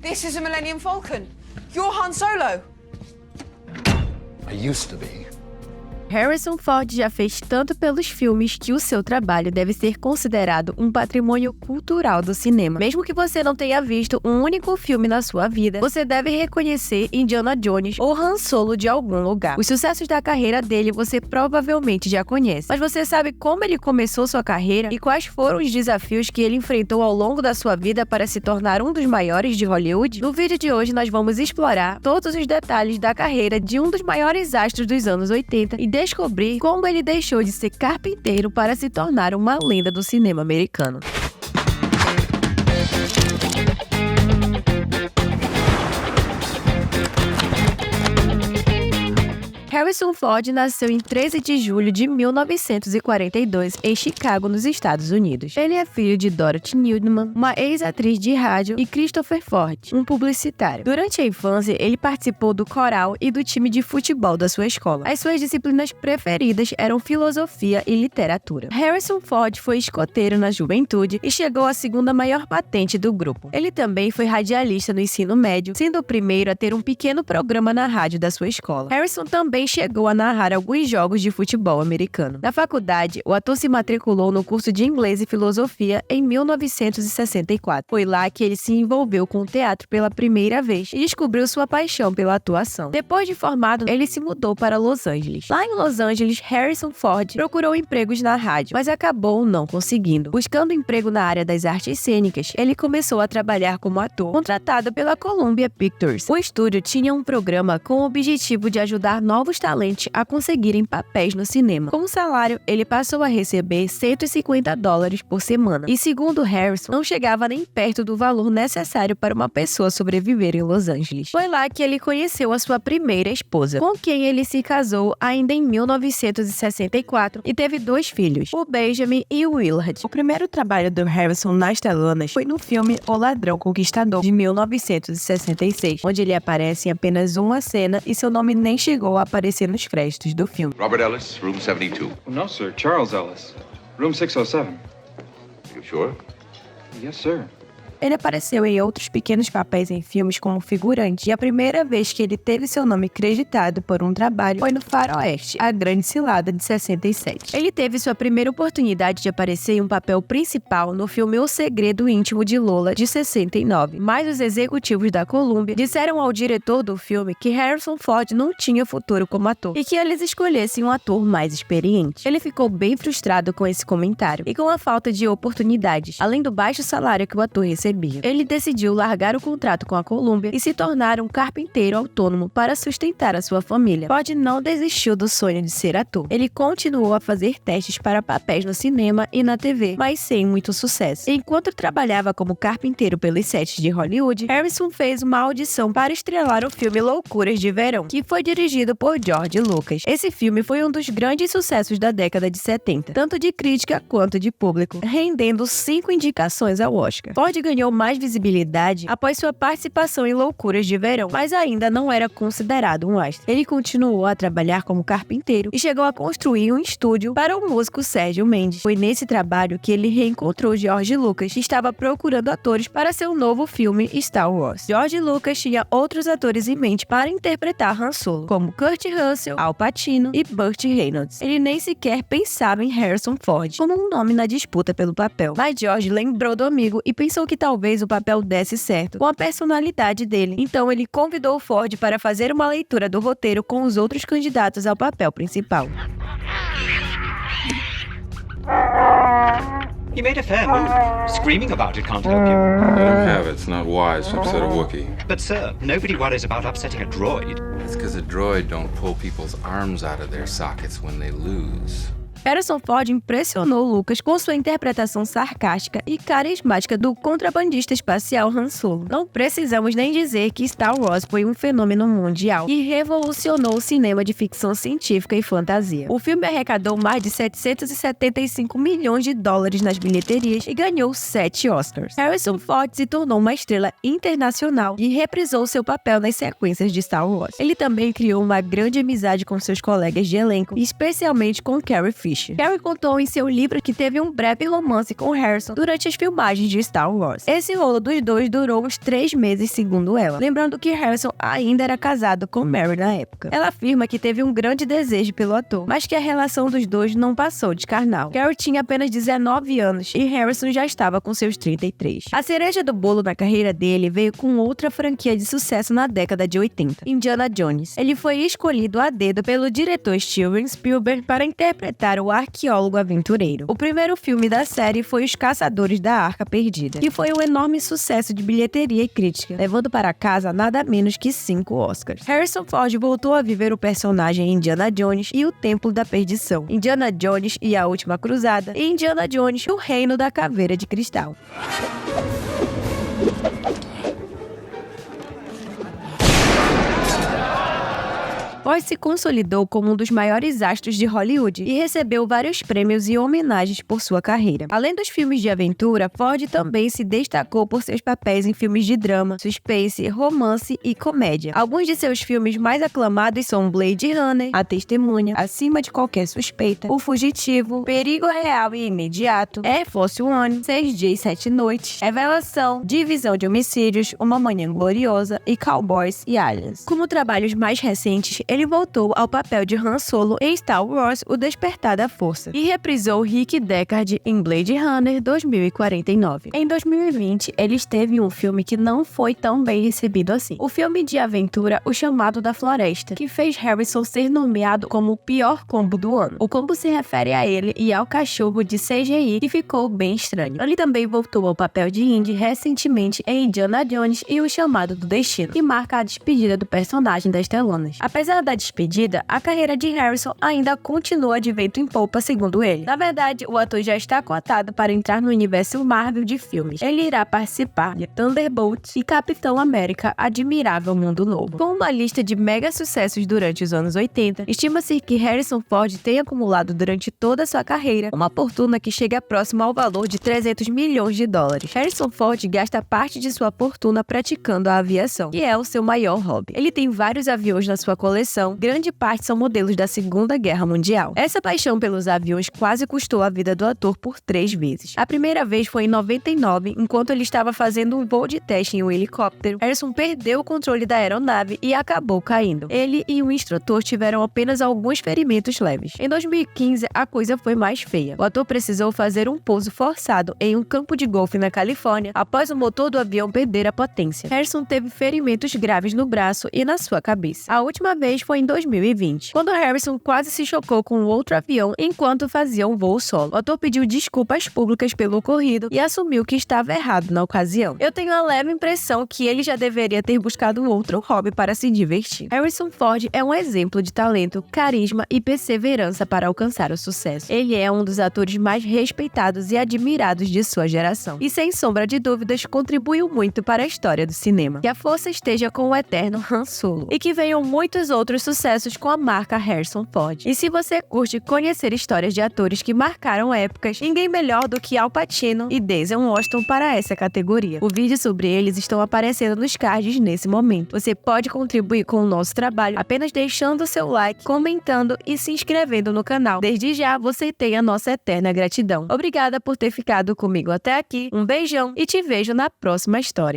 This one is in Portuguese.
This is a Millennium Falcon. You're Han Solo. I used to be. Harrison Ford já fez tanto pelos filmes que o seu trabalho deve ser considerado um patrimônio cultural do cinema. Mesmo que você não tenha visto um único filme na sua vida, você deve reconhecer Indiana Jones ou Han Solo de algum lugar. Os sucessos da carreira dele você provavelmente já conhece, mas você sabe como ele começou sua carreira e quais foram os desafios que ele enfrentou ao longo da sua vida para se tornar um dos maiores de Hollywood? No vídeo de hoje nós vamos explorar todos os detalhes da carreira de um dos maiores astros dos anos 80 e descobrir como ele deixou de ser carpinteiro para se tornar uma lenda do cinema americano. Harrison Ford nasceu em 13 de julho de 1942 em Chicago, nos Estados Unidos. Ele é filho de Dorothy Newman, uma ex-atriz de rádio, e Christopher Ford, um publicitário. Durante a infância, ele participou do coral e do time de futebol da sua escola. As suas disciplinas preferidas eram filosofia e literatura. Harrison Ford foi escoteiro na juventude e chegou à segunda maior patente do grupo. Ele também foi radialista no ensino médio, sendo o primeiro a ter um pequeno programa na rádio da sua escola. Harrison também chegou a narrar alguns jogos de futebol americano. Na faculdade, o ator se matriculou no curso de inglês e filosofia em 1964. Foi lá que ele se envolveu com o teatro pela primeira vez e descobriu sua paixão pela atuação. Depois de formado, ele se mudou para Los Angeles. Lá em Los Angeles, Harrison Ford procurou empregos na rádio, mas acabou não conseguindo. Buscando emprego na área das artes cênicas, ele começou a trabalhar como ator, contratado pela Columbia Pictures. O estúdio tinha um programa com o objetivo de ajudar novos talentos a conseguirem papéis no cinema. Com o salário, ele passou a receber $150 por semana. E segundo Harrison, não chegava nem perto do valor necessário para uma pessoa sobreviver em Los Angeles. Foi lá que ele conheceu a sua primeira esposa, com quem ele se casou ainda em 1964 e teve 2 filhos, o Benjamin e o Willard. O primeiro trabalho do Harrison nas telonas foi no filme O Ladrão Conquistador, de 1966, onde ele aparece em apenas uma cena e seu nome nem chegou a aparecer nos créditos do filme. Robert Ellis, room 72. No, sir. Charles Ellis. Room 607. You sure? Yes, sir. Ele apareceu em outros pequenos papéis em filmes como figurante, e a primeira vez que ele teve seu nome creditado por um trabalho foi no Faroeste, A Grande Cilada, de 67. Ele teve sua primeira oportunidade de aparecer em um papel principal no filme O Segredo Íntimo de Lola, de 69, mas os executivos da Columbia disseram ao diretor do filme que Harrison Ford não tinha futuro como ator e que eles escolhessem um ator mais experiente. Ele ficou bem frustrado com esse comentário e com a falta de oportunidades, além do baixo salário que o ator recebia. Ele decidiu largar o contrato com a Columbia e se tornar um carpinteiro autônomo para sustentar a sua família. Ford não desistiu do sonho de ser ator. Ele continuou a fazer testes para papéis no cinema e na TV, mas sem muito sucesso. Enquanto trabalhava como carpinteiro pelos sets de Hollywood, Harrison fez uma audição para estrelar o filme Loucuras de Verão, que foi dirigido por George Lucas. Esse filme foi um dos grandes sucessos da década de 70, tanto de crítica quanto de público, rendendo 5 indicações ao Oscar. Ford ganhou mais visibilidade após sua participação em Loucuras de Verão, mas ainda não era considerado um astro. Ele continuou a trabalhar como carpinteiro e chegou a construir um estúdio para o músico Sérgio Mendes. Foi nesse trabalho que ele reencontrou George Lucas, que estava procurando atores para seu novo filme Star Wars. George Lucas tinha outros atores em mente para interpretar Han Solo, como Kurt Russell, Al Pacino e Burt Reynolds. Ele nem sequer pensava em Harrison Ford como um nome na disputa pelo papel, mas George lembrou do amigo e pensou que talvez o papel desse certo com a personalidade dele. Então ele convidou Ford para fazer uma leitura do roteiro com os outros candidatos ao papel principal. You made a fair move. Screaming about it can't help you. I don't have it. It's not wise to upset a Wookiee. But sir, nobody worries about upsetting a droid. It's because a droid don't pull people's arms out of their sockets when they lose. Harrison Ford impressionou Lucas com sua interpretação sarcástica e carismática do contrabandista espacial Han Solo. Não precisamos nem dizer que Star Wars foi um fenômeno mundial e revolucionou o cinema de ficção científica e fantasia. O filme arrecadou mais de $775 milhões nas bilheterias e ganhou 7 Oscars. Harrison Ford se tornou uma estrela internacional e reprisou seu papel nas sequências de Star Wars. Ele também criou uma grande amizade com seus colegas de elenco, especialmente com Carrie Fisher. Fisher. Carey contou em seu livro que teve um breve romance com Harrison durante as filmagens de Star Wars. Esse rolo dos dois durou uns 3 meses, segundo ela. Lembrando que Harrison ainda era casado com Mary na época. Ela afirma que teve um grande desejo pelo ator, mas que a relação dos dois não passou de carnal. Carey tinha apenas 19 anos e Harrison já estava com seus 33. A cereja do bolo na carreira dele veio com outra franquia de sucesso na década de 80, Indiana Jones. Ele foi escolhido a dedo pelo diretor Steven Spielberg para interpretar o arqueólogo aventureiro. O primeiro filme da série foi Os Caçadores da Arca Perdida, que foi um enorme sucesso de bilheteria e crítica, levando para casa nada menos que 5 Oscars. Harrison Ford voltou a viver o personagem Indiana Jones e o Templo da Perdição, Indiana Jones e a Última Cruzada, e Indiana Jones e o Reino da Caveira de Cristal. Ford se consolidou como um dos maiores astros de Hollywood e recebeu vários prêmios e homenagens por sua carreira. Além dos filmes de aventura, Ford também se destacou por seus papéis em filmes de drama, suspense, romance e comédia. Alguns de seus filmes mais aclamados são Blade Runner, A Testemunha, Acima de Qualquer Suspeita, O Fugitivo, Perigo Real e Imediato, Air Force One, 6 Dias e 7 Noites, Revelação, Divisão de Homicídios, Uma Manhã Gloriosa e Cowboys e Aliens. Como trabalhos mais recentes, ele voltou ao papel de Han Solo em Star Wars: O Despertar da Força e reprisou Rick Deckard em Blade Runner 2049. Em 2020, ele esteve em um filme que não foi tão bem recebido assim. O filme de aventura O Chamado da Floresta, que fez Harrison ser nomeado como o pior combo do ano. O combo se refere a ele e ao cachorro de CGI, que ficou bem estranho. Ele também voltou ao papel de Indy recentemente em Indiana Jones e O Chamado do Destino, que marca a despedida do personagem das telonas. Apesar da despedida, a carreira de Harrison ainda continua de vento em popa, segundo ele. Na verdade, o ator já está cotado para entrar no universo Marvel de filmes. Ele irá participar de Thunderbolts e Capitão América: Admirável Mundo Novo. Com uma lista de mega sucessos durante os anos 80, estima-se que Harrison Ford tenha acumulado durante toda a sua carreira uma fortuna que chega próximo ao valor de 300 milhões de dólares. Harrison Ford gasta parte de sua fortuna praticando a aviação, que é o seu maior hobby. Ele tem vários aviões na sua coleção, grande parte são modelos da Segunda Guerra Mundial. Essa paixão pelos aviões quase custou a vida do ator por 3 vezes. A primeira vez foi em 99, enquanto ele estava fazendo um voo de teste em um helicóptero. Harrison perdeu o controle da aeronave e acabou caindo. Ele e o instrutor tiveram apenas alguns ferimentos leves. Em 2015, a coisa foi mais feia. O ator precisou fazer um pouso forçado em um campo de golfe na Califórnia após o motor do avião perder a potência. Harrison teve ferimentos graves no braço e na sua cabeça. A última vez foi em 2020, quando Harrison quase se chocou com outro avião enquanto fazia um voo solo. O ator pediu desculpas públicas pelo ocorrido e assumiu que estava errado na ocasião. Eu tenho a leve impressão que ele já deveria ter buscado outro hobby para se divertir. Harrison Ford é um exemplo de talento, carisma e perseverança para alcançar o sucesso. Ele é um dos atores mais respeitados e admirados de sua geração, e sem sombra de dúvidas contribuiu muito para a história do cinema. Que a força esteja com o eterno Han Solo, e que venham muitos outros sucessos com a marca Harrison Ford. E se você curte conhecer histórias de atores que marcaram épocas, ninguém melhor do que Al Pacino e Denzel Washington para essa categoria. O vídeo sobre eles estão aparecendo nos cards nesse momento. Você pode contribuir com o nosso trabalho apenas deixando seu like, comentando e se inscrevendo no canal. Desde já, você tem a nossa eterna gratidão. Obrigada por ter ficado comigo até aqui, um beijão e te vejo na próxima história.